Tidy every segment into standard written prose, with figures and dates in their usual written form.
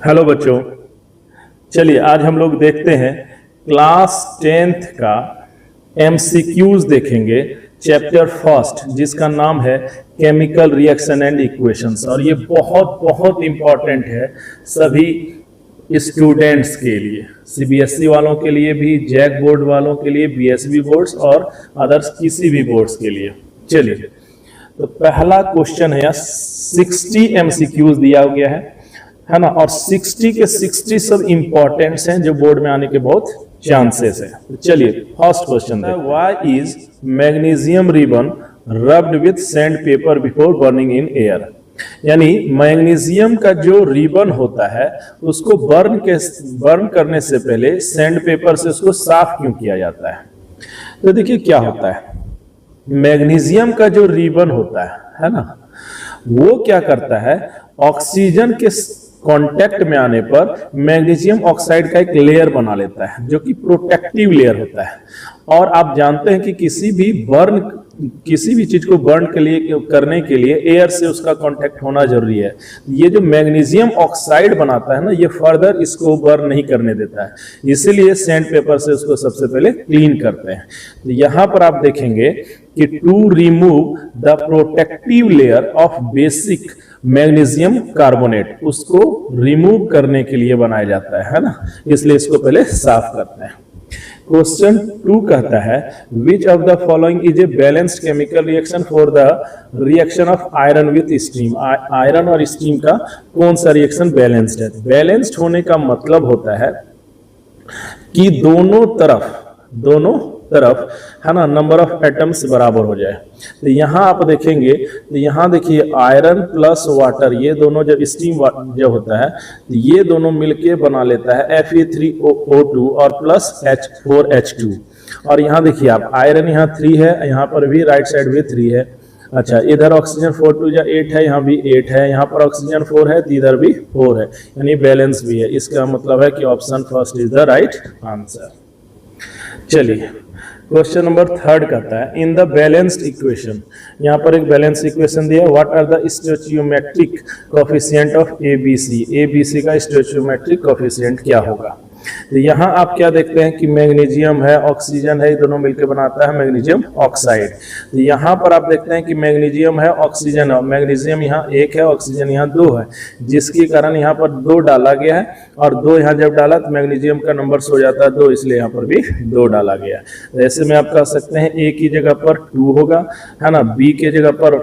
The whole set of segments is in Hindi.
हेलो बच्चों, चलिए आज हम लोग देखते हैं क्लास 10th का एमसीक्यूज देखेंगे चैप्टर फर्स्ट, जिसका नाम है केमिकल रिएक्शन एंड इक्वेशंस। और ये बहुत बहुत इंपॉर्टेंट है सभी स्टूडेंट्स के लिए, सीबीएसई वालों के लिए भी, जैक बोर्ड वालों के लिए, बीएसबी बोर्ड्स और अदर्स किसी भी बोर्ड्स के लिए। चलिए, तो पहला क्वेश्चन है, 60 एमसीक्यूज दिया गया है ना, और 60 के 60 सब इंपॉर्टेंट्स हैं जो बोर्ड में आने के बहुत चांसेस है। तो चलिए फर्स्ट क्वेश्चन है, why is magnesium ribbon rubbed with sand paper before burning in air. यानी मैग्नीशियम का जो रिबन होता है उसको बर्न करने से पहले सैंड पेपर से उसको साफ क्यों किया जाता है। तो देखिए क्या होता है, मैग्नीशियम का जो रिबन होता है ना, वो क्या करता है, ऑक्सीजन के कांटेक्ट में आने पर मैग्नीशियम ऑक्साइड का एक लेयर बना लेता है जो कि प्रोटेक्टिव लेयर होता है। और आप जानते हैं कि किसी भी चीज को बर्न करने के लिए एयर से उसका कांटेक्ट होना जरूरी है। ये जो मैग्नीशियम ऑक्साइड बनाता है ना, ये फर्दर इसको बर्न नहीं करने देता है, इसीलिए सैंड पेपर से उसको सबसे पहले क्लीन करते हैं। तो यहां पर आप देखेंगे कि to remove the protective layer of basic magnesium carbonate, उसको रिमूव करने के लिए बनाया जाता है ना, इसलिए इसको पहले साफ करते हैं। क्वेश्चन 2 कहता है, which of the following is a balanced chemical reaction for the reaction of iron with steam. Iron और स्टीम का कौन सा रिएक्शन बैलेंस्ड है। बैलेंस्ड होने का मतलब होता है कि दोनों तरफ है ना, नंबर ऑफ एटम्स बराबर हो जाए। तो यहां आप देखेंगे, तो यहां देखिए आयरन प्लस वाटर, ये दोनों जब स्टीम जब होता है तो ये दोनों मिलके बना लेता है Fe3O2 और प्लस H4H2। और यहां देखिए आप, आयरन यहाँ 3 है, यहाँ पर भी राइट साइड में 3 है। अच्छा, इधर ऑक्सीजन 4 2 8 है, यहाँ भी 8 है, यहाँ पर ऑक्सीजन 4 है तो इधर भी 4 है, यानी बैलेंस भी है। इसका मतलब है कि option first is the right answer. चलिए क्वेश्चन नंबर 3 कहता है, इन द बैलेंस्ड इक्वेशन, यहाँ पर एक बैलेंस इक्वेशन दिया है, what are the stoichiometric coefficient of ABC. ABC का स्टोइचियोमेट्रिक कोएफिशिएंट क्या होगा। तो यहाँ आप क्या देखते हैं कि मैग्नीशियम है, ऑक्सीजन है, ये दोनों मिलकर बनाता है मैग्नीशियम ऑक्साइड। तो यहाँ पर आप देखते हैं कि मैग्नीशियम है, ऑक्सीजन है, मैग्नीशियम यहाँ 1 है, ऑक्सीजन यहाँ 2 है, जिसके कारण यहाँ पर 2 डाला गया है, और 2 यहाँ जब डाला तो मैग्नीशियम का नंबर हो जाता है 2, इसलिए यहाँ पर भी 2 डाला गया है। ऐसे में आप कह सकते हैं A की जगह पर 2 होगा, है ना, B के जगह पर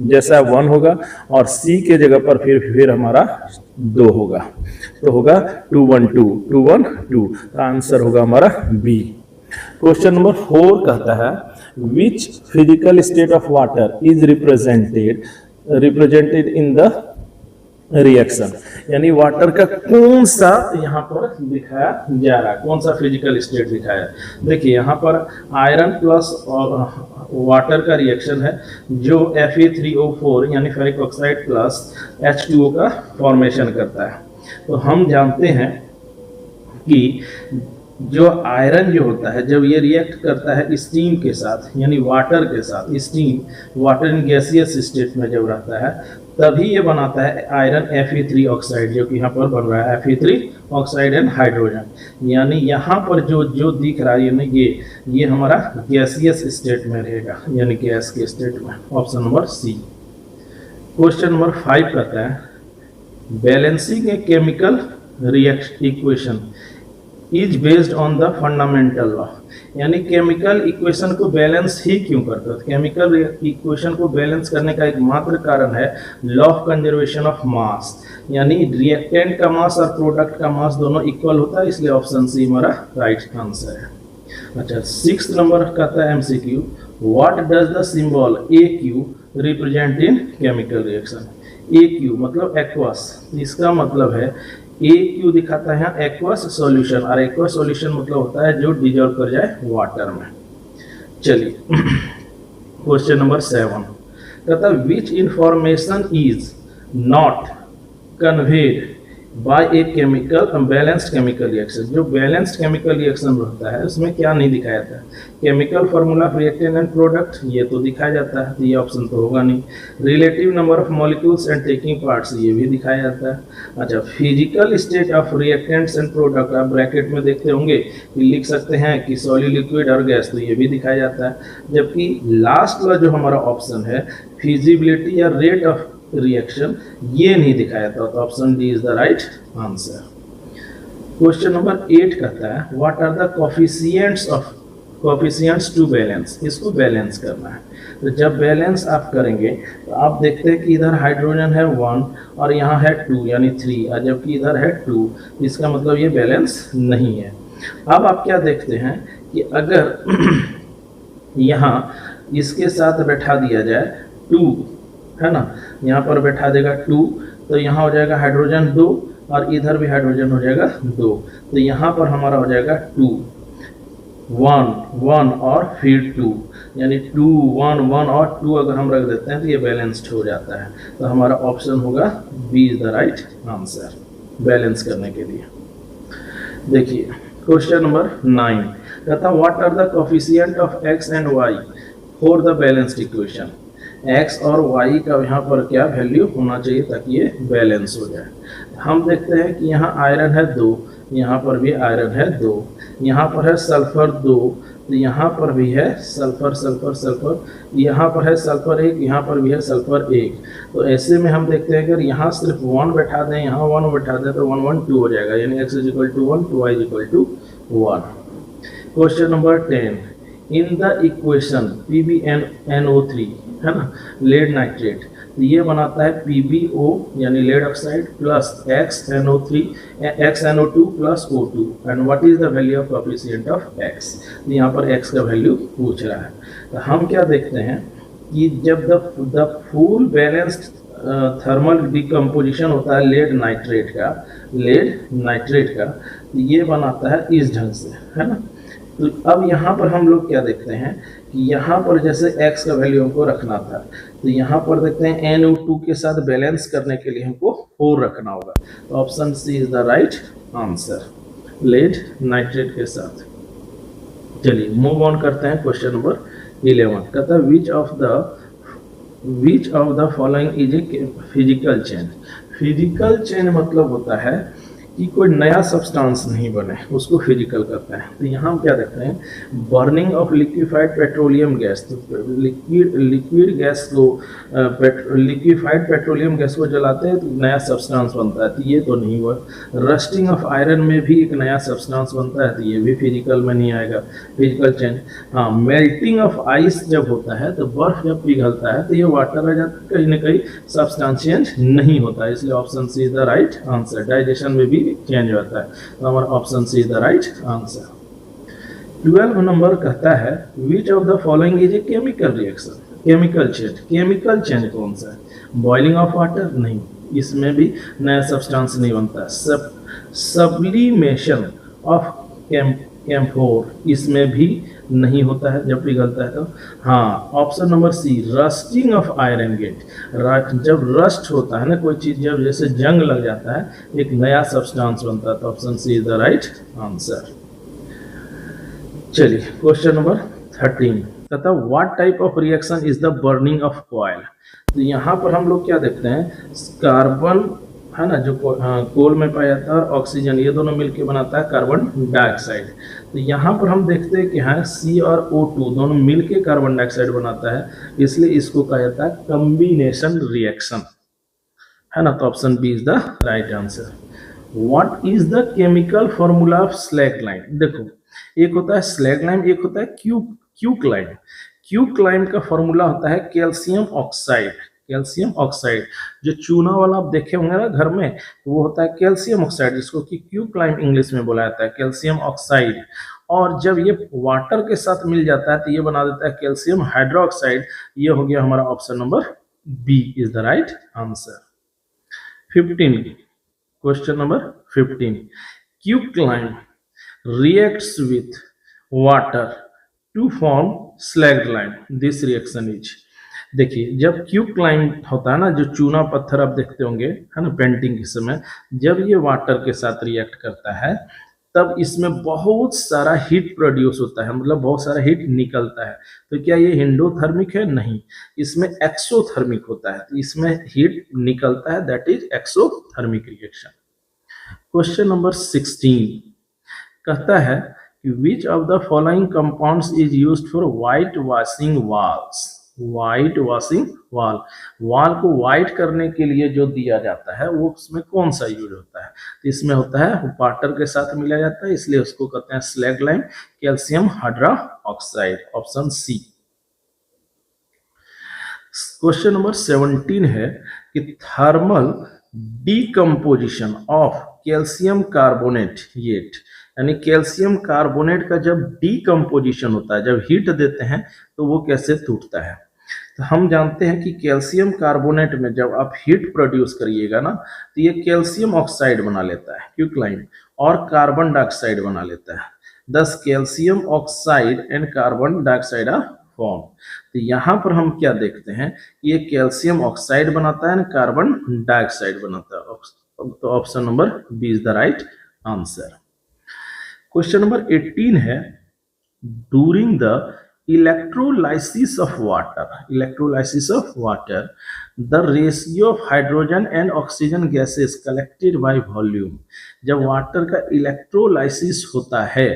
जैसा 1 होगा, और C के जगह पर फिर हमारा 2 होगा, तो होगा 2 1 2 2 1 2, आंसर होगा हमारा बी। क्वेश्चन नंबर 4 कहता है, which physical state of water is represented in the reaction. यानी वाटर का कौन सा यहाँ पर दिखाया जा रहा है, कौन सा फिजिकल स्टेट दिखाया। देखिए यहाँ पर आयरन प्लस वाटर का रिएक्शन है जो Fe3O4 यानी फेरिक ऑक्साइड प्लस H2O का फॉर्मेशन करता है। तो हम जानते हैं कि जो आयरन जो होता है, जब ये रिएक्ट करता है स्टीम के साथ, यानी वाटर के साथ, steam water in gaseous state में जब रहता है तभी ये बनाता है आयरन Fe3 ऑक्साइड, जो कि यहाँ पर बन रहा है Fe3 ऑक्साइड एंड हाइड्रोजन। यानी यहाँ पर जो दिख रहा है, यानी ये हमारा गैसियस स्टेट में रहेगा, यानी गैस के स्टेट में। Option number C. Question number 5 कहता है, balancing a chemical reaction equation is based on the fundamental law. यानी केमिकल इक्वेशन को बैलेंस ही क्यों करता है। केमिकल इक्वेशन को बैलेंस करने का एकमात्र कारण है law of conservation of mass, यानी रिएक्टेंट का मास और प्रोडक्ट का मास दोनों इक्वल होता है, इसलिए ऑप्शन सी हमारा राइट आंसर है। अच्छा, 6 नंबर कहता है MCQ, what does the symbol AQ represent in chemical reaction. AQ मतलब एक्वस, इसका मतलब है AQ दिखाता है एक्वस सॉल्यूशन, और एक्वस सॉल्यूशन मतलब होता है जो डिजॉल्व कर जाए वाटर में। चलिए क्वेश्चन नंबर 7 कहता है, which information is not conveyed by a chemical balanced chemical reaction. जो बैलेंस्ड केमिकल रिएक्शन रहता है उसमें क्या नहीं दिखाया जाता है, chemical formula of reactant and product ये तो दिखाया जाता है, तो ये ऑप्शन तो होगा नहीं। Relative number of molecules and taking parts ये भी दिखाया जाता है। अच्छा, physical state of reactants and product आप ब्रैकेट में देखते होंगे कि लिख सकते हैं कि सॉलिड, लिक्विड और गैस, तो ये भी दिखाया जाता है। जबकि लास्ट वाला जो हमारा ऑप्शन है फिजिबिलिटी या रेट ऑफ रिएक्शन ये नहीं दिखाया था, तो option D is the right answer. Question number 8 कहता है what are the coefficients to balance. इसको बैलेंस करना है, तो जब बैलेंस आप करेंगे तो आप देखते हैं कि इधर हाइड्रोजन है 1 और यहाँ है 2 यानी 3, और जबकि इधर है 2, इसका मतलब ये बैलेंस नहीं है। अब आप क्या देखते हैं कि अगर यहाँ इसके साथ बैठा दिया जाए 2, है ना, यहाँ पर बैठा देगा 2, तो यहाँ हो जाएगा हाइड्रोजन 2 और इधर भी हाइड्रोजन हो जाएगा 2, तो यहाँ पर हमारा हो जाएगा 2 1 1 और फिर 2, यानी 2 1 1 और 2 अगर हम रख देते हैं तो ये बैलेंस्ड हो जाता है। तो हमारा ऑप्शन होगा B is the right answer balance करने के लिए। देखिए क्वेश्चन नंबर 9 कहता what are the coefficient of x and y for the balanced equation. x और y का यहाँ पर क्या वैल्यू होना चाहिए ताकि ये बैलेंस हो जाए। हम देखते हैं कि यहाँ आयरन है 2, यहाँ पर भी आयरन है 2, यहाँ पर है सल्फर 2, तो यहाँ पर भी है सल्फर सल्फर सल्फर, यहाँ पर है सल्फर 1, यहाँ पर भी है सल्फर 1। तो ऐसे में हम देखते हैं अगर यहाँ सिर्फ 1 बैठा दें, यहाँ 1 बैठा दें तो 1 1 2 हो जाएगा, यानी x = 1 2 y = 1। Question number 10 in the equation PbNO3 है ना, लेड नाइट्रेट, तो ये बनाता है PbO यानी lead oxide plus XNO2 plus O2 and what is the value of coefficient of x। तो यहाँ पर x का वैल्यू पूछ रहा है। तो हम क्या देखते हैं कि जब the full balanced thermal decomposition होता है लेड नाइट्रेट का, तो ये बनाता है इस ढंग से, है ना। तो अब यहाँ पर हम लोग क्या देखते हैं कि यहाँ पर जैसे x का वैल्यू हमको रखना था, तो यहाँ पर देखते हैं NO2 के साथ बैलेंस करने के लिए हमको 4 रखना होगा, तो option C is the right answer lead nitrate के साथ। चलिए मूव ऑन करते हैं क्वेश्चन नंबर 11 कहता है which of the following is a physical change. Physical change मतलब होता है कि कोई नया सब्सटेंस नहीं बने, उसको फिजिकल करता है। तो यहाँ हम क्या देखते हैं burning of liquefied petroleum gas, तो लिक्विड गैस को लिक्विफाइड पेट्रोलियम गैस को जलाते हैं तो नया सब्सटेंस बनता है, तो ये तो नहीं हुआ। रस्टिंग ऑफ आयरन में भी एक नया सब्सटेंस बनता है, तो ये भी फिजिकल में नहीं आएगा, फिजिकल चेंज। हाँ, मेल्टिंग ऑफ आइस जब होता है तो बर्फ जब पिघलता है तो ये वाटर आ जाता है, कहीं ना कहीं सब्सटेंस चेंज नहीं होता है, इसलिए option C is the right answer. Digestion में भी चेंज होता है, तो हमारा option C is the right answer. 12 number कहता है which of the following is a chemical reaction. Chemical change कौन सा है। बॉइलिंग ऑफ वाटर नहीं, इसमें भी नया सब्सटेंस नहीं बनता। सब्लिमेशन ऑफ कैम्फोर, इसमें भी नहीं होता है जब पिघलता है तो। हाँ, option number C rusting of iron get, जब रस्ट होता है ना कोई चीज, जब जैसे जंग लग जाता है एक नया सब्सटेंस बनता है, तो option C is the right answer. चलिए क्वेश्चन नंबर 13 कहता है what type of reaction is the burning of coal. तो यहाँ पर हम लोग क्या देखते हैं कार्बन है ना, जो कोल में पाया जाता है और ऑक्सीजन, ये दोनों मिलकर बनाता है कार्बन डाइऑक्साइड। तो यहाँ पर हम देखते हैं कि हाँ C और O2 दोनों मिलके कार्बन डाइऑक्साइड बनाता है, इसलिए इसको कहा जाता है कॉम्बिनेशन रिएक्शन, है ना। तो option B is the right answer. What is the chemical formula of slaked lime. देखो एक होता है स्लैगलाइम, एक होता है क्यूक्लाइम। क्यूक्लाइम का फॉर्मूला होता है कैल्शियम ऑक्साइड, जो चूना वाला आप देखे होंगे ना घर में, वो होता है कैल्शियम ऑक्साइड, जिसको कि क्यूक्लाइम इंग्लिश में बोला जाता है, कैल्शियम ऑक्साइड। और जब ये वाटर के साथ मिल जाता है तो ये बना देता है कैल्शियम हाइड्रोक्साइड। ये हो गया हमारा option number B is the right answer. 15 question number 15 quicklime reacts with water to form slagline. This reaction is, देखिए जब क्यूक्लाइन होता है ना, जो चूना पत्थर आप देखते होंगे है ना पेंटिंग के समय, जब ये वाटर के साथ रिएक्ट करता है तब इसमें बहुत सारा हीट प्रोड्यूस होता है, मतलब बहुत सारा हीट निकलता है। तो क्या ये हिंडोथर्मिक है? नहीं, इसमें एक्सोथर्मिक होता है। तो इसमें हीट निकलता है, that is exothermic reaction. Question number 16 कहता है कि विच of the following compounds is used for white washing walls. White washing wall, wall को व्हाइट करने के लिए जो दिया जाता है वो उसमें कौन सा यूज होता है? तो इसमें होता है वाटर के साथ मिलाया जाता है, इसलिए उसको कहते हैं slaked lime calcium hydroxide, option C. Question number 17 है कि thermal decomposition of calcium carbonate yet, यानी कैल्शियम कार्बोनेट का जब डीकम्पोजिशन होता है, जब हीट देते हैं तो वो कैसे टूटता है? तो हम जानते हैं कि कैल्शियम कार्बोनेट में जब आप हीट प्रोड्यूस करिएगा ना, तो ये कैल्शियम ऑक्साइड बना लेता है क्यूक्लाइन, और कार्बन डाइऑक्साइड बना लेता है। Thus calcium oxide and carbon dioxide are form. तो यहाँ पर हम क्या देखते हैं कि ये कैल्शियम ऑक्साइड बनाता है ना कार्बन डाइऑक्साइड बनाता है। तो option number B is the right answer. Question number 18 है during the electrolysis of water the ratio of hydrogen and oxygen gases collected by volume। जब वाटर का इलेक्ट्रोलाइसिस होता है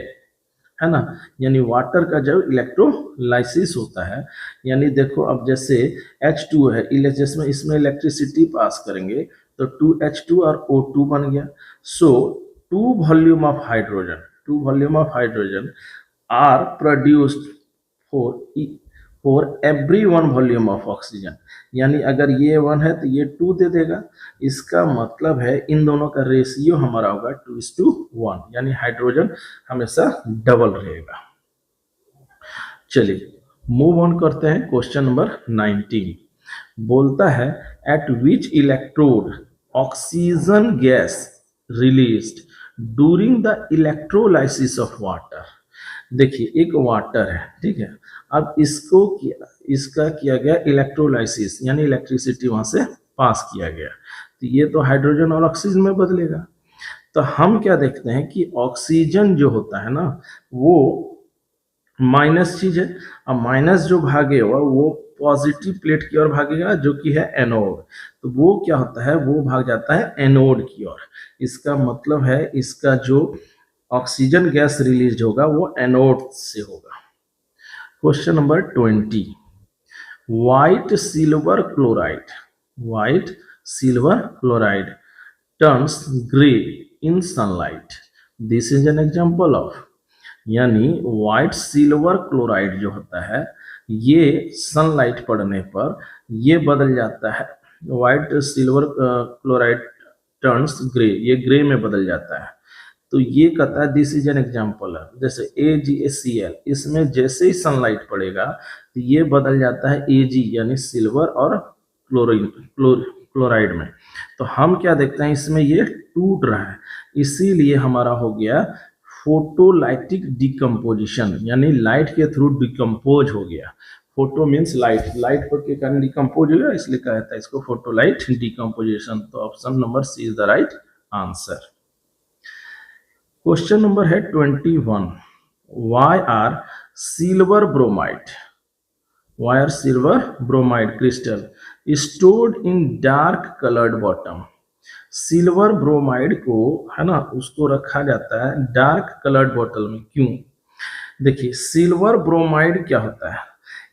ना, यानी वाटर का जब इलेक्ट्रोलाइसिस होता है, यानी देखो अब जैसे H2 है, जिसमें इसमें इलेक्ट्रिसिटी पास करेंगे तो 2H2 और O2 बन गया। So 2 volume of hydrogen are produced for every 1 volume of oxygen, यानी अगर ये 1 है तो ये 2 दे देगा। इसका मतलब है इन दोनों का रेशियो हमारा होगा 2:1, यानी हाइड्रोजन हमेशा डबल रहेगा। चलिए मूव ऑन करते हैं। क्वेश्चन नंबर 19 बोलता है eight which electrode oxygen gas released during the electrolysis of water. देखिए एक वाटर है, ठीक है, अब इसका किया गया इलेक्ट्रोलाइसिस, यानी इलेक्ट्रिसिटी वहां से पास किया गया, तो ये तो हाइड्रोजन और ऑक्सीजन में बदलेगा। तो हम क्या देखते हैं कि ऑक्सीजन जो होता है ना वो माइनस चीज है, अब माइनस जो भागेगा वो पॉजिटिव प्लेट की ओर भागेगा जो कि है एनोड, तो वो क्या होता है वो भाग जाता है एनोड की ओर। इसका मतलब है इसका जो ऑक्सीजन गैस रिलीज होगा वो एनोड से होगा। Question number 20 white silver chloride turns grey in sunlight, this is an example of, यानी व्हाइट सिल्वर क्लोराइड जो होता है ये सनलाइट पड़ने पर ये बदल जाता है, white silver chloride turns grey, ये ग्रे में बदल जाता है। तो ये कहता है दिस इज एन एग्जाम्पल है, जैसे AgCl, इसमें जैसे ही सनलाइट पड़ेगा तो ये बदल जाता है Ag यानी सिल्वर और क्लोराइड में। तो हम क्या देखते हैं इसमें ये टूट रहा है, इसीलिए हमारा हो गया फोटोलाइटिक डिकम्पोजिशन, यानी लाइट के थ्रू डिकम्पोज हो गया। फोटो मीन्स लाइट, लाइट के कारण डिकम्पोज हो गया, इसलिए कहता है इसको फोटोलाइट डिकम्पोजिशन। तो option number C is the right answer. Question number है 21 why are silver bromide crystal stored in dark coloured bottom. Silver bromide को है ना उसको रखा जाता है डार्क कलर्ड बॉटल में, क्यों? देखिए सिल्वर ब्रोमाइड क्या होता है,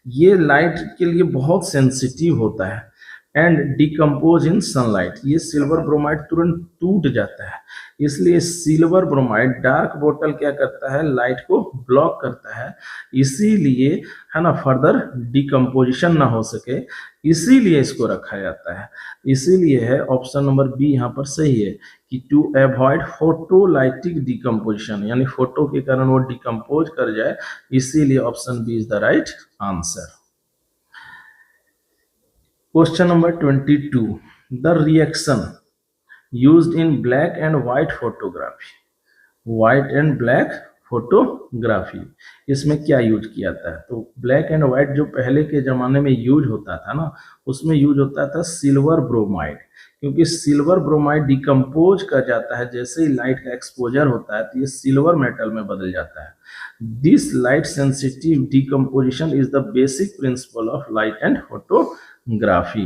ये लाइट के लिए बहुत सेंसिटिव होता है एंड डिकम्पोज इन सनलाइट, ये सिल्वर ब्रोमाइड तुरंत टूट जाता है, इसलिए सिल्वर ब्रोमाइड डार्क बोतल क्या करता है लाइट को ब्लॉक करता है, इसीलिए है ना फर्दर डिकम्पोजिशन ना हो सके, इसीलिए इसको रखा जाता है। इसीलिए है ऑप्शन नंबर बी यहाँ पर सही है कि टू अवॉइड फोटोलाइटिक डिकम्पोजिशन, यानी फोटो के कारण वो डिकम्पोज कर जाए, इसीलिए option B is the right answer. Question number 22 the reaction used in black and white photography, white and black photography. इसमें क्या यूज किया जाता है, तो ब्लैक एंड व्हाइट जो पहले के ज़माने में यूज होता था ना, उसमें यूज होता था सिल्वर ब्रोमाइड, क्योंकि सिल्वर ब्रोमाइड डिकम्पोज कर जाता है, जैसे ही लाइट का एक्सपोजर होता है तो ये सिल्वर मेटल में बदल जाता है। This light sensitive decomposition is the basic principle of light and photography.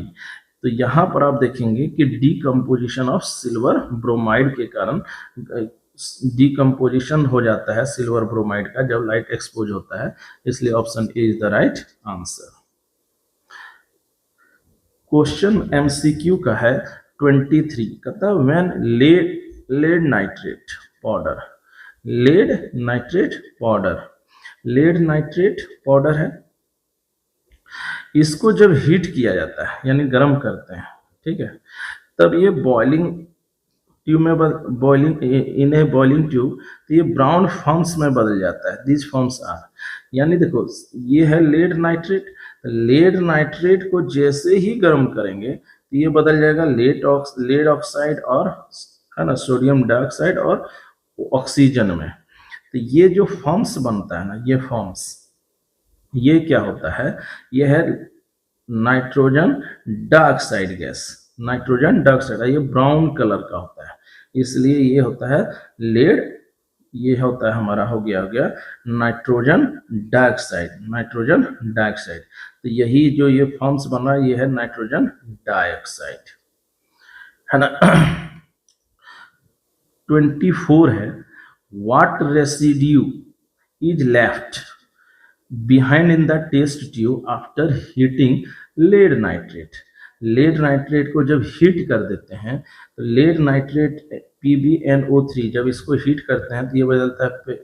तो यहाँ पर आप देखेंगे कि डिकम्पोजिशन ऑफ सिल्वर ब्रोमाइड के कारण डिकम्पोजिशन हो जाता है सिल्वर ब्रोमाइड का जब लाइट एक्सपोज होता है, इसलिए option A is the right answer. Question MCQ का है 23, कहता है when lead nitrate powder, lead nitrate powder, lead nitrate powder है, इसको जब हीट किया जाता है यानी गर्म करते हैं, ठीक है, तब ये बॉइलिंग ट्यूब में boiling in A boiling tube, तो ये ब्राउन फॉर्म्स में बदल जाता है। दिस फॉर्म्स आर, यानी देखो ये है लेड नाइट्रेट, लेड नाइट्रेट को जैसे ही गर्म करेंगे तो ये बदल जाएगा लेड ऑक्साइड और है ना सोडियम डाइऑक्साइड और ऑक्सीजन में। तो ये जो फॉर्म्स बनता है ना, ये फॉर्म्स, ये क्या होता है, ये है nitrogen dioxide gas, nitrogen dioxide, ये ब्राउन कलर का होता है, इसलिए ये होता है लेड, ये होता है हमारा हो गया नाइट्रोजन डाइऑक्साइड, नाइट्रोजन डाइऑक्साइड। तो यही जो ये फॉर्म्स बन रहा है ये है नाइट्रोजन डाइऑक्साइड, है ना। 24 है what residue is left behind in the test tube after heating lead nitrate. Lead nitrate को जब हीट कर देते हैं तो लेड नाइट्रेट PbNO3 जब इसको हीट करते हैं तो ये बदलता है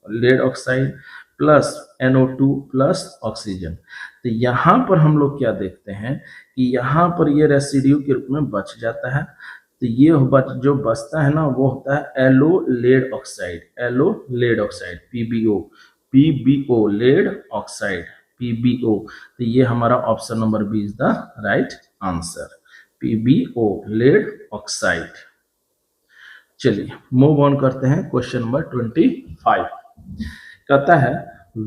lead oxide plus NO2 plus oxygen. तो यहाँ पर हम लोग क्या देखते हैं कि यहाँ पर ये रेसिड्यू के रूप में बच जाता है, तो ये जो बचता है ना वो होता है yellow lead oxide, yellow lead oxide PbO lead oxide PbO। तो ये हमारा option number B is the right answer, PbO lead oxide. चलिए मूव ऑन करते हैं क्वेश्चन नंबर 25। कहता है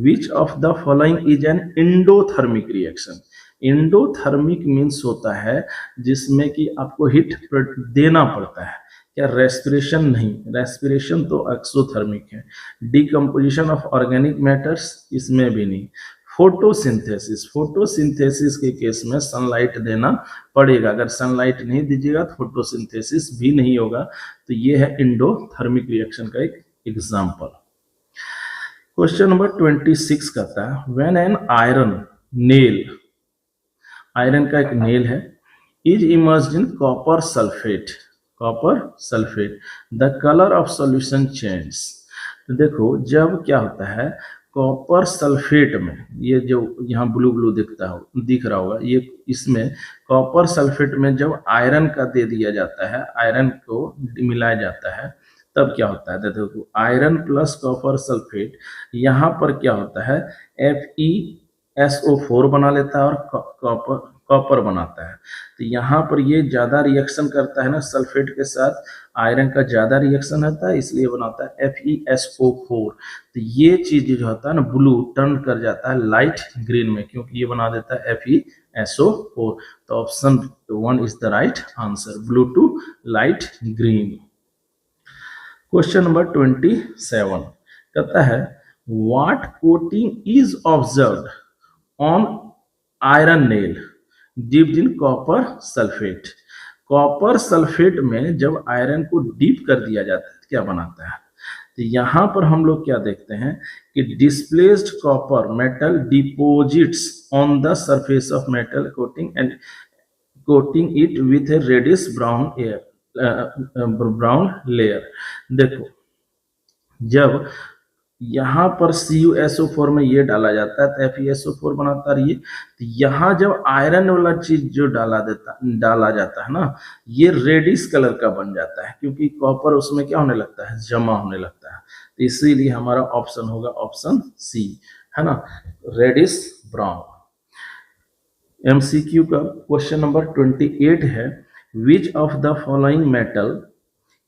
which of the following is an endothermic reaction. Endothermic means होता है जिसमें कि आपको हीट देना पड़ता है, क्या रेस्पिरेशन नहीं, रेस्पिरेशन तो एक्सोथर्मिक है। डिकम्पोजिशन ऑफ ऑर्गेनिक मैटर्स इसमें भी नहीं। फोटोसिंथेसिस, फोटोसिंथेसिस के केस में सनलाइट देना पड़ेगा, अगर सनलाइट नहीं दीजिएगा तो फोटोसिंथेसिस भी नहीं होगा। तो ये है एंडोथर्मिक रिएक्शन का एक एग्जाम्पल। क्वेश्चन नंबर 26 कहता है when an iron nail, iron का एक नेल है, is emerged in copper sulphate, copper sulphate, the colour of solution change. तो देखो जब क्या होता है कॉपर सल्फेट में, ये जो यहाँ ब्लू ब्लू दिख रहा होगा, ये इसमें कॉपर सल्फेट में जब आयरन का दे दिया जाता है, आयरन को मिलाया जाता है, तब क्या होता है देखो आयरन प्लस कॉपर सल्फेट, यहाँ पर क्या होता है FeSO4 बना लेता है और कॉपर बनाता है। तो यहाँ पर ये ज्यादा रिएक्शन करता है ना सल्फेट के साथ, आयरन का ज्यादा रिएक्शन होता है इसलिए बनाता है FeSO4। तो ये चीज जो होता है ना ब्लू टर्न कर जाता है लाइट ग्रीन में, क्योंकि ये बना देता है FeSO4। तो option 1 is the right answer, blue to light green. Question number 27 कहता है what coating is observed on iron nail dipped in copper sulphate. Copper sulphate में जब आयरन को डीप कर दिया जाता है तो क्या बनाता है, तो यहाँ पर हम लोग क्या देखते हैं कि displaced copper metal deposits on the surface of metal coating and coating it with a reddish brown layer. देखो जब यहाँ पर CuSO4 में ये डाला जाता है तो FeSO4 बनाता है ये, तो यहाँ जब आयरन वाला चीज जो डाला जाता है ना, ये रेडिश कलर का बन जाता है, क्योंकि कॉपर उसमें क्या होने लगता है जमा होने लगता है। तो इसीलिए हमारा ऑप्शन होगा ऑप्शन सी, है ना, रेडिश ब्राउन। MCQ का क्वेश्चन नंबर 28 है which of the following metal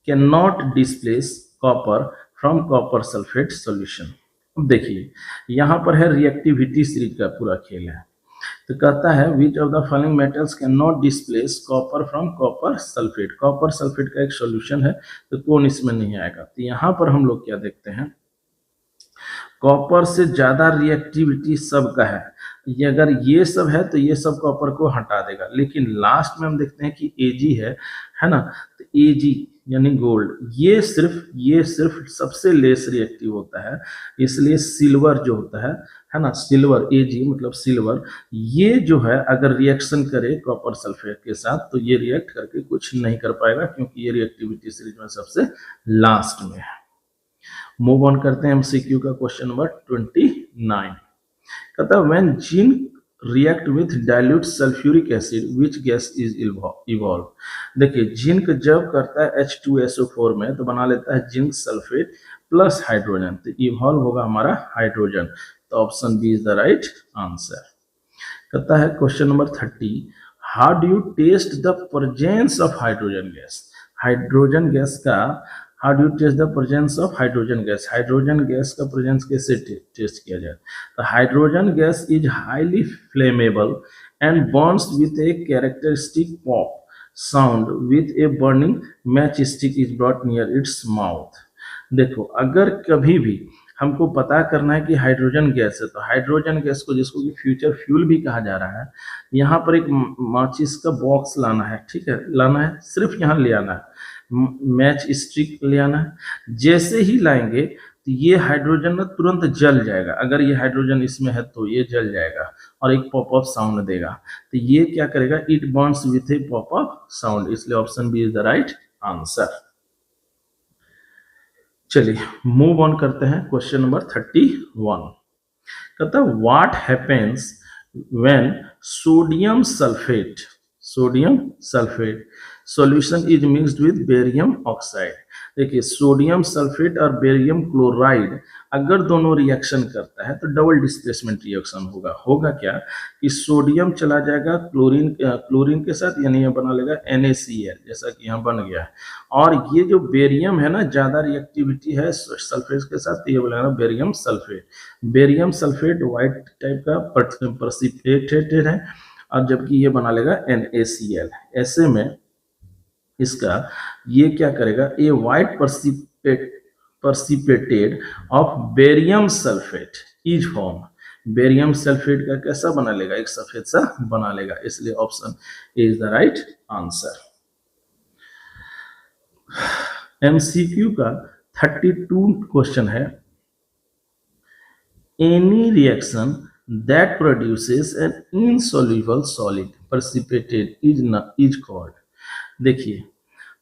can not displace copper from copper sulphate solution. अब देखिए यहाँ पर है रिएक्टिविटी सीरीज का पूरा खेल है। तो कहता है which of the following metals can not displace copper from copper sulphate. Copper sulphate का एक सॉल्यूशन है, तो कौन इसमें नहीं आएगा। तो यहाँ पर हम लोग क्या देखते हैं, कॉपर से ज्यादा रिएक्टिविटी सबका है। ये अगर ये सब है तो ये सब कॉपर को हटा देगा, लेकिन लास्ट में हम देखते हैं कि Ag है ना। तो Ag यानी गोल्ड, ये सिर्फ सबसे लेस रिएक्टिव होता है। इसलिए सिल्वर जो होता है ना, सिल्वर Ag मतलब सिल्वर, ये जो है अगर रिएक्शन करे कॉपर सल्फेट के साथ तो ये रिएक्ट करके कुछ नहीं कर पाएगा, क्योंकि ये रिएक्टिविटी सीरीज में सबसे लास्ट में है। मूव ऑन करते हैं एमसीक्यू का क्वेश्चन नंबर 29। कहता है when zinc react with dilute sulphuric acid which gas is evolve. देखिए जिंक जब करता है H2SO4 में तो बना लेता है जिंक सल्फेट प्लस हाइड्रोजन, तो इवॉल्व होगा हमारा हाइड्रोजन। तो option B is the right answer. कहता है question number 30, how do you test the presence of hydrogen gas. Hydrogen gas का how do you test the presence of hydrogen gas. Hydrogen gas का प्रेजेंस कैसे टेस्ट किया जाए। तो hydrogen gas is highly flammable and Burns with a characteristic pop sound with a burning match stick is brought near its mouth. देखो अगर कभी भी हमको पता करना है कि हाइड्रोजन गैस है, तो हाइड्रोजन गैस को, जिसको कि फ्यूचर फ्यूल भी कहा जा रहा है, यहाँ पर एक माचिस का बॉक्स लाना है, ठीक है, लाना है, सिर्फ यहाँ ले आना है, मैच स्टिक ले आना है। जैसे ही लाएंगे तो ये हाइड्रोजन ना तुरंत जल जाएगा। अगर ये हाइड्रोजन इसमें है तो ये जल जाएगा और एक पॉप अप साउंड देगा। तो ये क्या करेगा, it burns with a pop up sound, इसलिए option B is the right answer. चलिए मूव ऑन करते हैं क्वेश्चन नंबर 31। कहता है what happens when sodium sulphate solution is mixed with barium oxide. देखिए सोडियम सल्फेट और बेरियम क्लोराइड अगर दोनों रिएक्शन करता है तो डबल डिस्प्लेसमेंट रिएक्शन होगा क्या कि सोडियम चला जाएगा क्लोरीन के साथ, यानी ये बना लेगा NaCl, जैसा कि यहाँ बन गया है। और ये जो बेरियम है ना, ज्यादा रिएक्टिविटी है सल्फेट के साथ, तो ये बोलेगा barium sulphate. Barium sulphate white type का प्रेसिपिटेटेड है, और जबकि ये बना लेगा NaCl। ऐसे में इसका ये क्या करेगा, a white precipitate of barium sulphate is form. Barium sulphate का कैसा बना लेगा, एक सफेद सा बना लेगा, इसलिए option is the right answer. MCQ का 32 क्वेश्चन है, any reaction that produces an insoluble solid precipitate is called। देखिए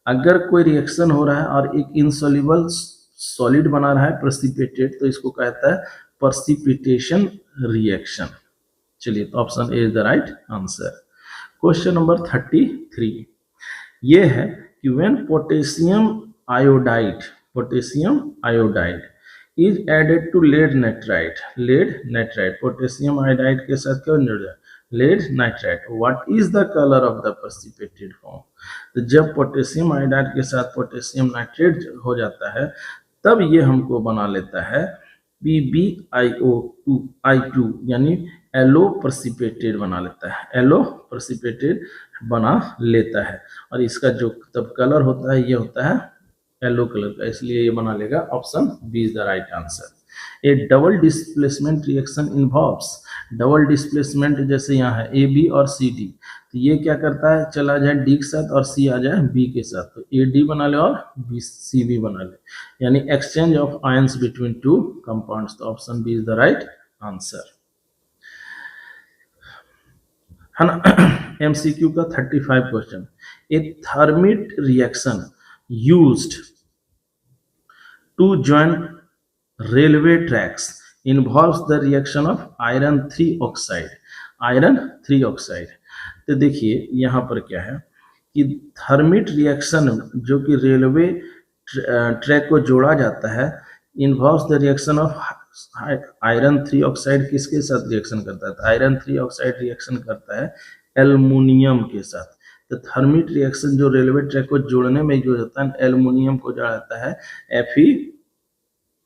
अगर कोई रिएक्शन हो रहा है और एक इनसॉल्युबल सॉलिड बना रहा है प्रेसिपिटेट, तो इसको कहता है प्रेसिपिटेशन रिएक्शन। चलिए तो option A is the right answer. Question number 33 ये है कि when potassium iodide is added to lead nitride, potassium iodide के साथ क्या जुड़ जाए, lead nitride, what is the colour of the precipitated form. तो जब पोटेशियम आयोडाइड के साथ पोटेशियम नाइट्रेट हो जाता है तब ये हमको बना लेता है PbI2, यानी येलो प्रेसिपिटेट बना लेता है, येलो प्रेसिपिटेट बना लेता है। और इसका जो तब कलर होता है ये होता है येलो कलर का, इसलिए ये बना लेगा option B is the right answer. A double displacement reaction involves, double displacement जैसे यहाँ है AB और CD, तो ये क्या करता है, चला जाए D के साथ और C आ जाए B के साथ, तो AD बना ले और CB बना ले, यानी exchange of ions between two compounds. तो option B is the right answer, है ना। MCQ का 35 question, a thermite reaction used to join railway tracks involves the reaction of iron 3 oxide। तो देखिए यहाँ पर क्या है कि थर्मिट रिएक्शन जो कि रेलवे ट्रैक को जोड़ा जाता है, involves the reaction of iron 3 oxide किसके साथ रिएक्शन करता है, तो आयरन 3 ऑक्साइड रिएक्शन करता है एल्युमिनियम के साथ। तो थर्मिट रिएक्शन जो रेलवे ट्रैक को जोड़ने में जो होता है, एल्युमिनियम को जोड़ा जाता है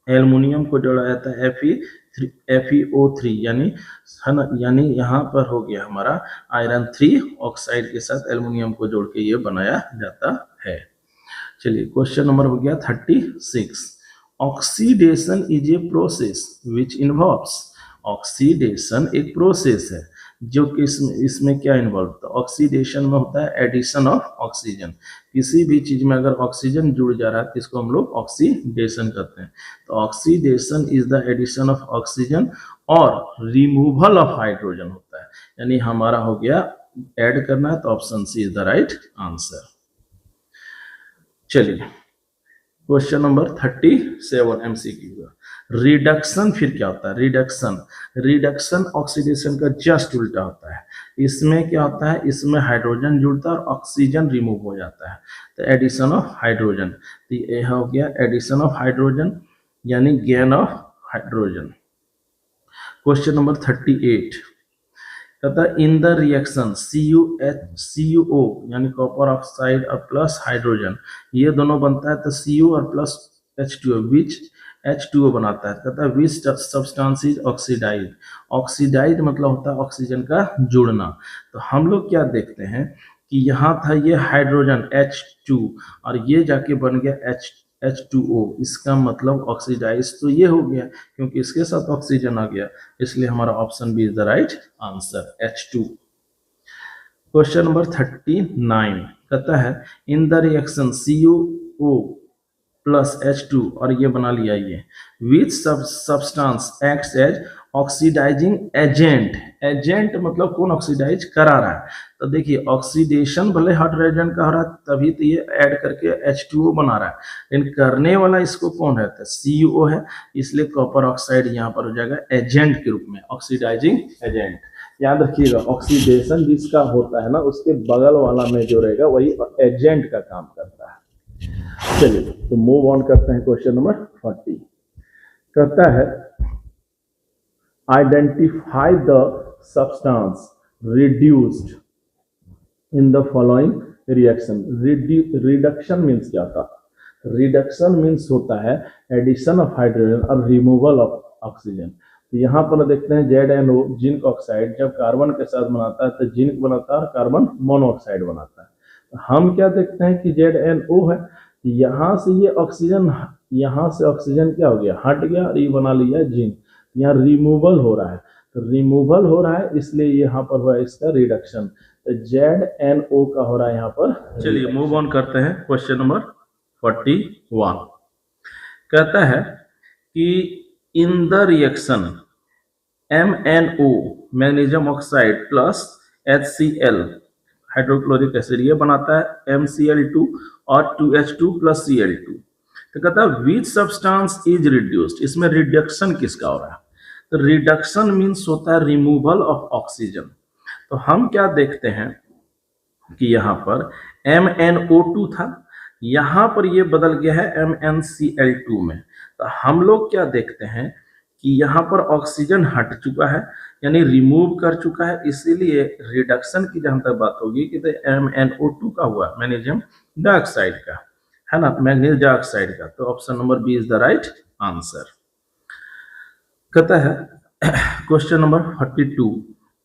एल्युमिनियम को जोड़ा जाता है FeO3 यानी है ना, यानी यहाँ पर हो गया हमारा आयरन 3 ऑक्साइड के साथ एल्युमिनियम को जोड़ के ये बनाया जाता है। चलिए क्वेश्चन नंबर हो गया 36। Oxidation is a process which involves, oxidation एक प्रोसेस है जो कि इसमें क्या इन्वॉल्व होता है, ऑक्सीडेशन में होता है एडिशन ऑफ ऑक्सीजन। किसी भी चीज में अगर ऑक्सीजन जुड़ जा रहा है तो इसको हम लोग ऑक्सीडेशन कहते हैं। तो oxidation is the addition of oxygen और रिमूवल ऑफ हाइड्रोजन होता है, यानी हमारा हो गया ऐड करना है, तो option C is the right answer. चलिए क्वेश्चन नंबर 37 MCQ। रिडक्शन फिर क्या होता है, रिडक्शन ऑक्सीडेशन का जस्ट उल्टा होता है। इसमें क्या होता है, इसमें हाइड्रोजन जुड़ता है और ऑक्सीजन रिमूव हो जाता है, तो एडिशन ऑफ हाइड्रोजन। तो ये हो गया एडिशन ऑफ हाइड्रोजन यानी gain of hydrogen. Question number 38 कहता है इन द रिएक्शन CuO यानी कॉपर ऑक्साइड और प्लस हाइड्रोजन, ये दोनों बनता है तो Cu और प्लस H2O, विच H2O बनाता है। कहता है which substance is oxidise, oxidise मतलब होता है ऑक्सीजन का जुड़ना। तो हम लोग क्या देखते हैं कि यहाँ था ये हाइड्रोजन H2 और ये जाके बन गया H2O, इसका मतलब ऑक्सीडाइज तो ये हो गया क्योंकि इसके साथ ऑक्सीजन आ गया, इसलिए हमारा option B is the right answer H2। Question number 39 कहता है in the reaction CuO plus H2 और ये बना लिया ये, which substance acts as oxidising agent, agent मतलब कौन ऑक्सीडाइज करा रहा है। तो देखिए ऑक्सीडेशन भले हाइड्रोजन का हो रहा है तभी तो ये ऐड करके H2O बना रहा है, लेकिन करने वाला इसको कौन रहता है, CuO है, इसलिए कॉपर ऑक्साइड यहाँ पर हो जाएगा एजेंट के रूप में, ऑक्सीडाइजिंग एजेंट। याद रखिएगा ऑक्सीडेशन जिसका होता है ना उसके बगल वाला में जो रहेगा वही एजेंट का काम करता है। चलिए तो मूव ऑन करते हैं क्वेश्चन नंबर 40। कहता है identify the substance reduced in the following reaction. Reduction means क्या था, रिडक्शन मीन्स होता है एडिशन ऑफ हाइड्रोजन और रिमूवल ऑफ ऑक्सीजन। तो यहाँ पर देखते हैं ZnO जिंक ऑक्साइड जब कार्बन के साथ बनाता है तो जिंक बनाता है और कार्बन मोनोऑक्साइड बनाता है। तो हम क्या देखते हैं कि ZnO है, यहाँ से ये ऑक्सीजन, यहाँ से ऑक्सीजन क्या हो गया हट गया और ये बना लिया जिंक, यहाँ रिमूवल हो रहा है, तो रिमूवल हो रहा है इसलिए यहाँ पर हुआ इसका रिडक्शन, तो ZnO का हो रहा है यहाँ पर। चलिए मूव ऑन करते हैं क्वेश्चन नंबर 41। कहता है कि इन the reaction MnO magnesium oxide plus HCl hydrochloric acid ये बनाता है MCl2 और 2H2 प्लस Cl2। तो कहता है विच सब्सटेंस इज रिड्यूस्ड, इसमें रिडक्शन किसका हो रहा है, तो रिडक्शन मीन्स होता है रिमूवल ऑफ ऑक्सीजन। तो हम क्या देखते हैं कि यहाँ पर MnO2 था, यहाँ पर ये बदल गया है MnCl2 में। तो हम लोग क्या देखते हैं कि यहाँ पर ऑक्सीजन हट चुका है यानी रिमूव कर चुका है, इसीलिए रिडक्शन की जहां तक बात होगी कि तो MnO2 का हुआ मैग्नीशियम डाइऑक्साइड का, है ना, मैग्नीज डाइऑक्साइड का। तो option number B is the right answer. कहता है question number 42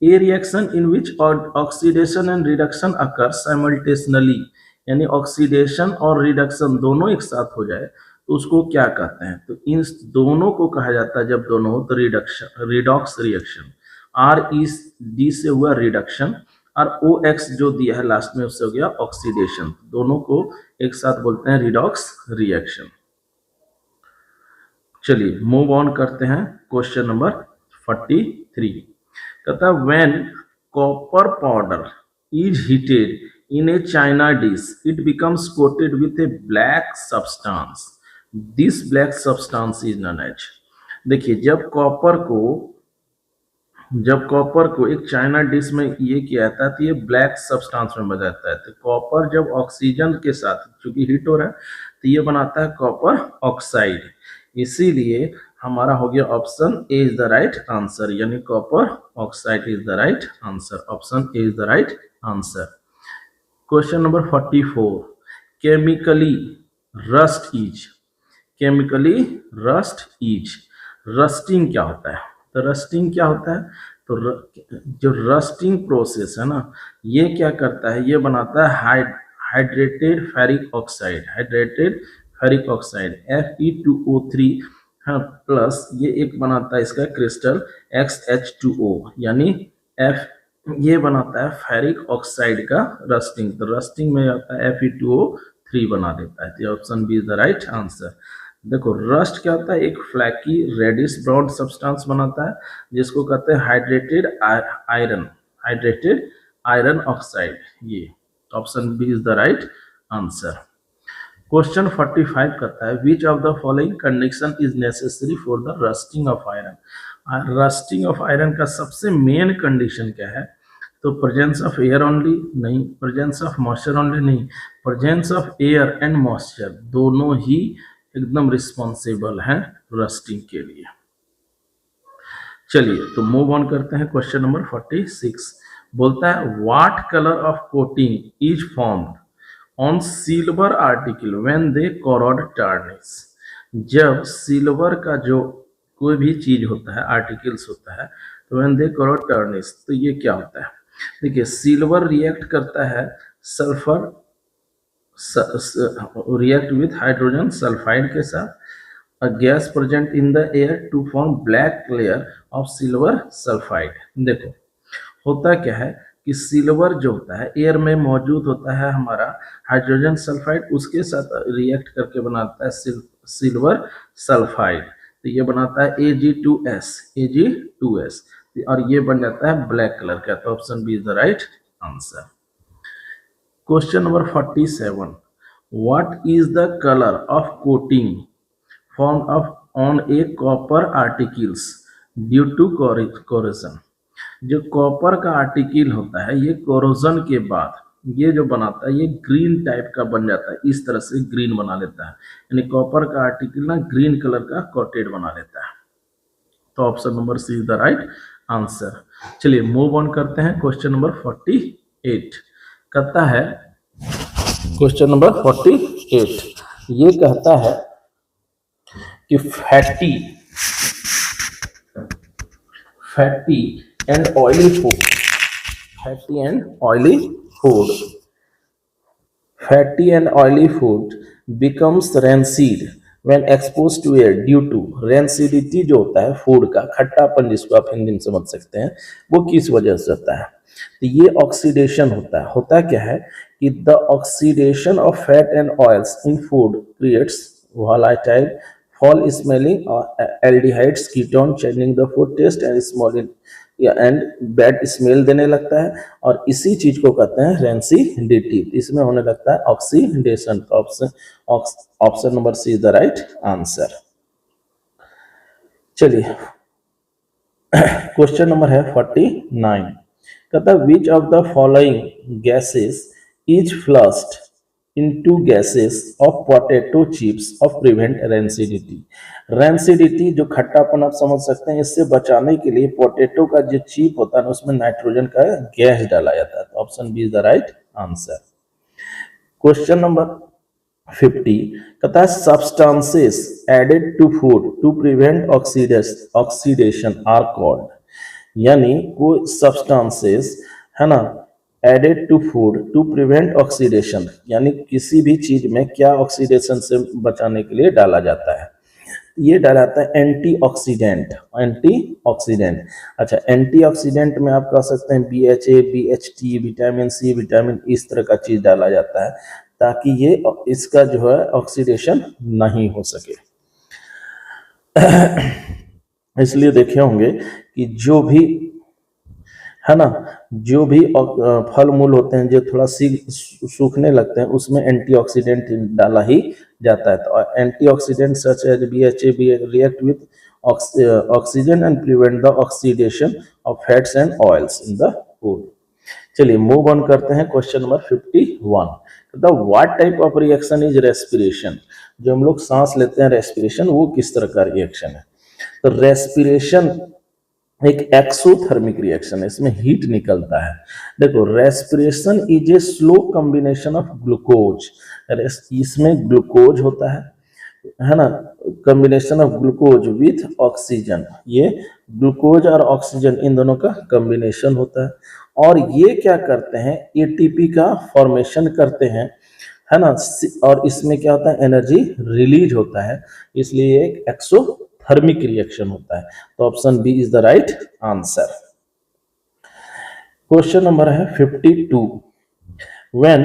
a reaction in which oxidation and reduction occur simultaneously, यानी ऑक्सीडेशन और रिडक्शन दोनों एक साथ हो जाए तो उसको क्या कहते हैं, तो इन दोनों को कहा जाता है जब दोनों हो तो रिडॉक्स रिएक्शन। RED से हुआ रिडक्शन और OX जो दिया है लास्ट में उससे हो गया ऑक्सीडेशन, दोनों को एक साथ बोलते हैं रिडॉक्स रिएक्शन। चलिए मूव ऑन करते हैं क्वेश्चन नंबर 43। कहता है when copper powder is heated in a china dish it becomes coated with a black substance, this black substance is known as. देखिए जब कॉपर को एक चाइना डिश में ये किया जाता है तो ये ब्लैक सब्सटेंस में बदल जाता है। तो कॉपर जब ऑक्सीजन के साथ चूंकि हीट हो रहा है तो ये बनाता है कॉपर ऑक्साइड, इसीलिए हमारा हो गया option A is the right answer, यानी copper oxide is the right answer, option A is the right answer. Question number 44 chemically rust is, chemically rust is. Rusting क्या होता है? तो रस्टिंग क्या होता है? तो जो रस्टिंग प्रोसेस है ना, ये क्या करता है? ये बनाता है hydrated ferric oxide, hydrated ferric oxide Fe2O3, हाँ, प्लस ये एक बनाता है इसका क्रिस्टल XH2O, यानी F, ये बनाता है फेरिक ऑक्साइड का रस्टिंग। तो रस्टिंग में आता है Fe2O3 बना देता है। तो option B is the right answer. देखो रस्ट क्या होता है? एक फ्लैकी रेडिश ब्राउन सब्सटेंस बनाता है जिसको कहते हैं hydrated iron, hydrated iron oxide. ये option B is the right answer. Question 45 कहता है which of the following condition is necessary for the rusting of iron. Rusting of iron का सबसे मेन कंडीशन क्या है? तो प्रेजेंस ऑफ एयर ओनली नहीं, प्रेजेंस ऑफ मॉइस्चर ओनली नहीं, presence of air and moisture दोनों ही एकदम रिस्पॉन्सिबल हैं रस्टिंग के लिए। चलिए तो मूव ऑन करते हैं। क्वेश्चन नंबर 46 बोलता है what colour of coating is formed on silver article when they corrode tarnish. जब सिल्वर का जो कोई भी चीज होता है, आर्टिकल्स होता है, तो व्हेन दे कोरोड टर्निश, तो ये क्या होता है? देखिए सिल्वर रिएक्ट करता है sulphur, react with hydrogen sulphide के साथ, a gas present in the air to form black layer of silver sulphide. देखो होता क्या है कि सिल्वर जो होता है एयर में मौजूद होता है हमारा हाइड्रोजन सल्फाइड, उसके साथ रिएक्ट करके बनाता है सिल्वर सल्फाइड। तो ये बनाता है Ag2S, Ag2S, और ये बन जाता है ब्लैक कलर का। तो option B is the right answer. Question number 47 what is the colour of coating form of on a copper articles due to corrosion. जो कॉपर का आर्टिकल होता है ये कोरोजन के बाद ये जो बनाता है ये ग्रीन टाइप का बन जाता है, इस तरह से ग्रीन बना लेता है, यानी कॉपर का आर्टिकल ना ग्रीन कलर का कोटेड बना लेता है। तो option number C is the right answer. चलिए मूव ऑन करते हैं। क्वेश्चन नंबर 48 कहता है, क्वेश्चन नंबर 48 ये कहता है कि fatty and oily food, fatty and oily food becomes rancid when expose to air due to. Rancidity जो होता है फूड का, खट्टापन जिसको आप हिंदी में समझ सकते हैं, वो किस वजह से होता है? तो ये ऑक्सीडेशन होता है। होता क्या है कि the oxidation of fat and oils in food creates volatile, fall smelling, aldehydes, ketone, changing the food taste and small and bad smell देने लगता है, और इसी चीज को कहते हैं रेंसिडिटी। इसमें होने लगता है oxidation. Option number C is the right answer. चलिए क्वेश्चन नंबर है 49 कहता है which of the following gases is flushed into gases of potato chips of prevent rancidity. Rancidity जो खट्टापन आप समझ सकते हैं, इससे बचाने के लिए पोटैटो का जो चिप होता है उसमें नाइट्रोजन का गैस डाला जाता है। तो option B is the right answer. Question number 50 कहता है substances added to food to prevent oxidation are called. यानी कोई सब्सटेंसेस है ना added to food to prevent oxidation, यानी किसी भी चीज में क्या ऑक्सीडेशन से बचाने के लिए डाला जाता है, ये डाला जाता है एंटीऑक्सीडेंट। एंटीऑक्सीडेंट, अच्छा एंटीऑक्सीडेंट में आप कह सकते हैं BHA, BHT, vitamin C, vitamin, इस तरह का चीज डाला जाता है ताकि ये इसका जो है ऑक्सीडेशन नहीं हो सके। इसलिए देखे होंगे कि जो भी है ना, जो भी फल मूल होते हैं जो थोड़ा सूखने लगते हैं उसमें एंटीऑक्सीडेंट डाला ही जाता है। तो antioxidant such as BHA react with oxygen and prevent the oxidation of fats and oils in the food. चलिए मूव ऑन करते हैं। Question number 51 the what type of reaction is respiration. जो हम लोग सांस लेते हैं रेस्पिरेशन, वो किस तरह का रिएक्शन है? तो रेस्पिरेशन एक एक्सोथर्मिक रिएक्शन है, इसमें हीट निकलता है। देखो respiration is a slow combination of glucose, इसमें ग्लूकोज होता है ना, combination of glucose with oxygen, ये ग्लूकोज और ऑक्सीजन इन दोनों का कॉम्बिनेशन होता है और ये क्या करते हैं, एटीपी का फॉर्मेशन करते हैं, है ना। और इसमें क्या होता है, एनर्जी रिलीज होता है, इसलिए एक एक्सोथर्मिक रिएक्शन होता है। तो option B is the right answer. Question number है 52। When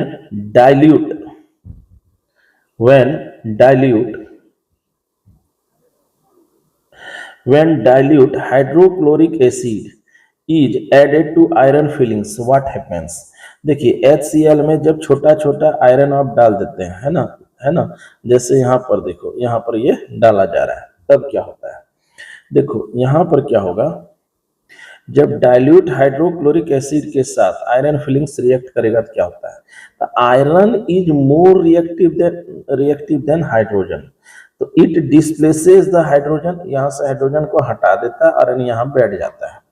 dilute hydrochloric acid is added to iron fillings, what happens? देखिए HCl में जब छोटा छोटा आयरन आप डाल देते हैं, है ना, जैसे यहाँ पर देखो, यहाँ पर ये डाला जा रहा है, तब क्या होता है, देखो यहाँ पर क्या होगा, जब डाइल्यूट हाइड्रोक्लोरिक एसिड के साथ आयरन फिलिंग्स रिएक्ट करेगा तो क्या होता है, iron is more reactive than hydrogen, तो इट डिस्प्लेसेस द हाइड्रोजन, यहाँ से हाइड्रोजन को हटा देता है और यहाँ बैठ जाता है।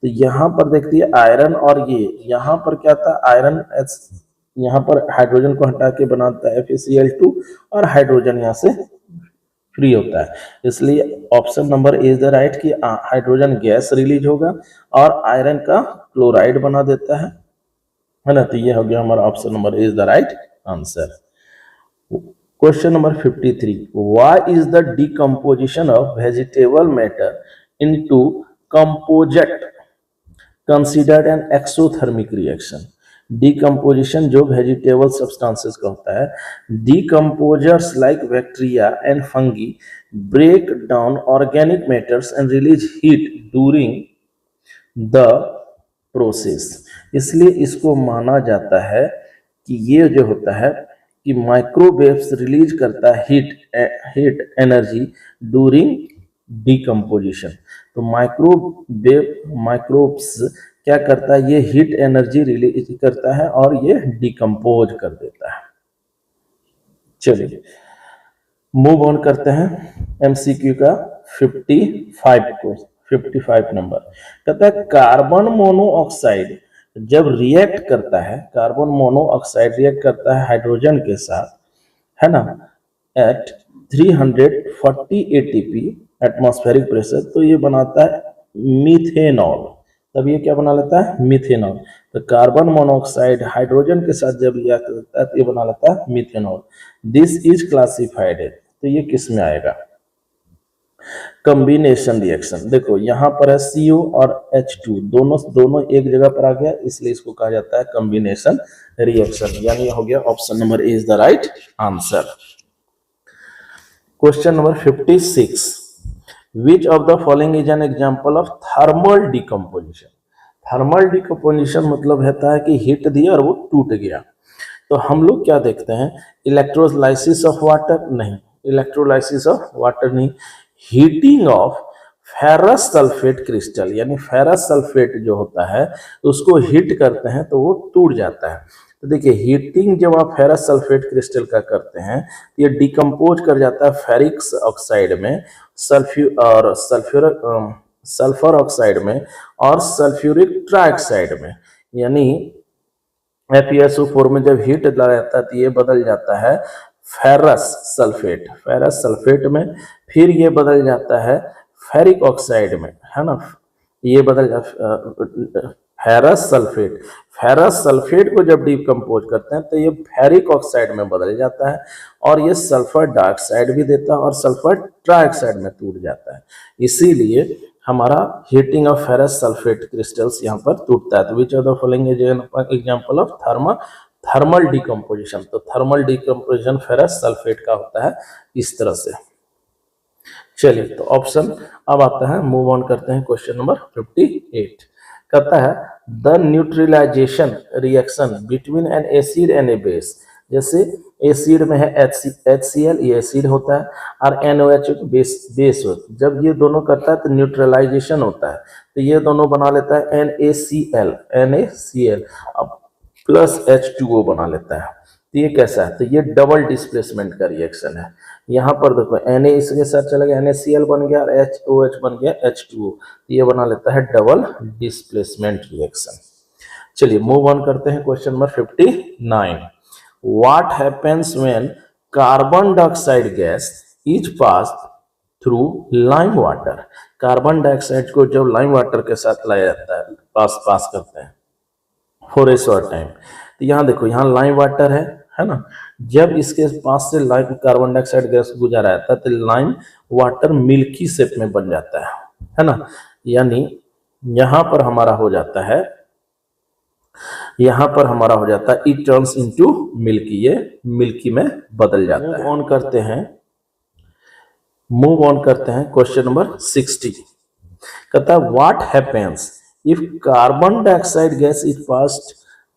तो यहाँ पर देखिए आयरन और ये यहाँ पर क्या था, आयरन यहाँ पर हाइड्रोजन को हटा के बनाता है FeCl2 और हाइड्रोजन यहाँ से फ्री होता है, इसलिए option number A is the right कि हाइड्रोजन गैस रिलीज होगा और आयरन का क्लोराइड बना देता है ना। तो ये हो गया हमारा option number A is the right answer. Question number 53। Why is the decomposition of vegetable matter into compost considered an exothermic reaction? Decomposition जो वेजिटेबल सब्सटेंसेस का होता है, decomposers like bacteria and fungi break down organic matters and release heat during the process, इसलिए इसको माना जाता है कि ये जो होता है कि माइक्रोवेव्स रिलीज करता है हीट एनर्जी ड्यूरिंग डिकम्पोजिशन। तो माइक्रोब्स क्या करता है, ये हीट एनर्जी रिलीज करता है और ये डिकम्पोज कर देता है। चलिए मूव ऑन करते हैं एमसीक्यू का 55 नंबर। कहता है कार्बन मोनोऑक्साइड जब रिएक्ट करता है, कार्बन मोनोऑक्साइड रिएक्ट करता है हाइड्रोजन के साथ, है ना, एट 340 ATP एटमॉस्फेरिक प्रेशर, तो ये बनाता है मीथेनॉल। तब ये क्या बना लेता है, मीथेनॉल। तो कार्बन मोनोऑक्साइड हाइड्रोजन के साथ जब रिएक्ट करता है तो ये बना लेता है मीथेनॉल। दिस इज क्लासिफाइड, तो ये किस में आएगा, कॉम्बिनेशन रिएक्शन। देखो यहाँ पर है CO और H2 दोनों एक जगह पर आ गया, इसलिए इसको कहा जाता है कॉम्बिनेशन रिएक्शन, यानी हो गया option number A is the right answer. Question number 56। Which of the following is an example of thermal decomposition? Thermal decomposition मतलब होता है कि हीट दिया और वो टूट गया। तो हम लोग क्या देखते हैं, इलेक्ट्रोलाइसिस ऑफ वाटर नहीं, इलेक्ट्रोलाइसिस ऑफ वाटर नहीं, heating of ferrous sulphate crystal, यानी फेरस सल्फेट जो होता है उसको हीट करते हैं तो वो टूट जाता है। तो देखिए हीटिंग जब आप फेरस सल्फेट क्रिस्टल का करते हैं तो ये डिकम्पोज कर जाता है फेरिक ऑक्साइड में, सल्फर ऑक्साइड में और सल्फ्यूरिक ट्राइऑक्साइड में, यानी FeSO4 में जब हीट डाला जाता है तो ये बदल जाता है फेरस सल्फेट में, फिर ये बदल जाता है फेरिक ऑक्साइड में, है ना, ये बदल जाता फेरस सल्फेट को जब डिकम्पोज करते हैं तो ये फेरिक ऑक्साइड में बदल जाता है और ये सल्फर डाइऑक्साइड भी देता है और सल्फर ट्राइऑक्साइड में टूट जाता है, इसीलिए हमारा heating of ferrous sulphate crystals यहाँ पर टूटता है। तो विच of the following is example of thermal decomposition? तो थर्मल डिकम्पोजिशन फेरस सल्फेट का होता है इस तरह से। चलिए तो ऑप्शन अब आता है, मूव ऑन करते हैं क्वेश्चन नंबर 58। कहता है the neutralisation reaction between an acid and a base, जैसे एसिड में है HCl, ये एसिड होता है, और NOH बेस होता है। जब ये दोनों करता है तो न्यूट्रलाइजेशन होता है, तो ये दोनों बना लेता है NaCl अब प्लस H2O बना लेता है। तो ये कैसा है, तो ये डबल डिस्प्लेसमेंट का रिएक्शन है। यहाँ पर देखो Na इसके साथ चला गया, NaCl बन गया और OH बन गया H2O, तो ये बना लेता है डबल डिस्प्लेसमेंट रिएक्शन। चलिए मूव ऑन करते हैं question number 59। What happens when carbon dioxide gas is passed through lime water. Carbon dioxide को जब लाइम वाटर के साथ लाया जाता है, पास करते हैं फॉर ए शॉर्ट टाइम, तो यहाँ देखो, यहाँ लाइम वाटर है ना। जब इसके पास से लाइम कार्बन डाइऑक्साइड गैस गुजरा जाता है तो लाइम वाटर मिल्की शेप में बन जाता है ना। यानी यहाँ पर हमारा हो जाता है, इट टर्न्स इनटू मिल्की, ये मिल्की में बदल जाता है। मूव ऑन करते हैं क्वेश्चन नंबर 60। कहता है what happens if carbon dioxide gas is passed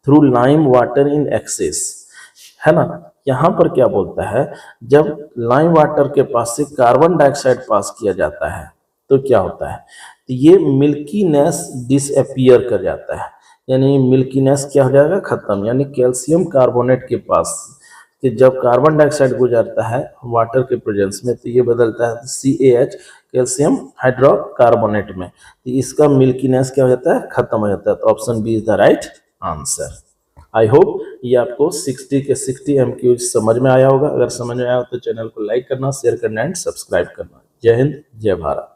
through lime water in excess, है ना। यहाँ पर क्या बोलता है, जब लाइम वाटर के पास से कार्बन डाइऑक्साइड पास किया जाता है तो क्या होता है, तो ये मिल्कीनेस डिसअपियर कर जाता है। यानी मिल्कीनेस क्या हो जाएगा, खत्म। यानी कैल्शियम कार्बोनेट के पास कि जब कार्बन डाइऑक्साइड गुजरता है वाटर के प्रेजेंस में तो ये बदलता है CaH, कैल्शियम हाइड्रोकार्बोनेट में, तो इसका मिल्कीनेस क्या हो जाता है, खत्म हो जाता है। तो option B is the right answer. I hope ये आपको 60 के 60 MQ समझ में आया होगा। अगर समझ में आया हो तो चैनल को लाइक करना, शेयर करना एंड सब्सक्राइब करना। जय हिंद, जय भारत।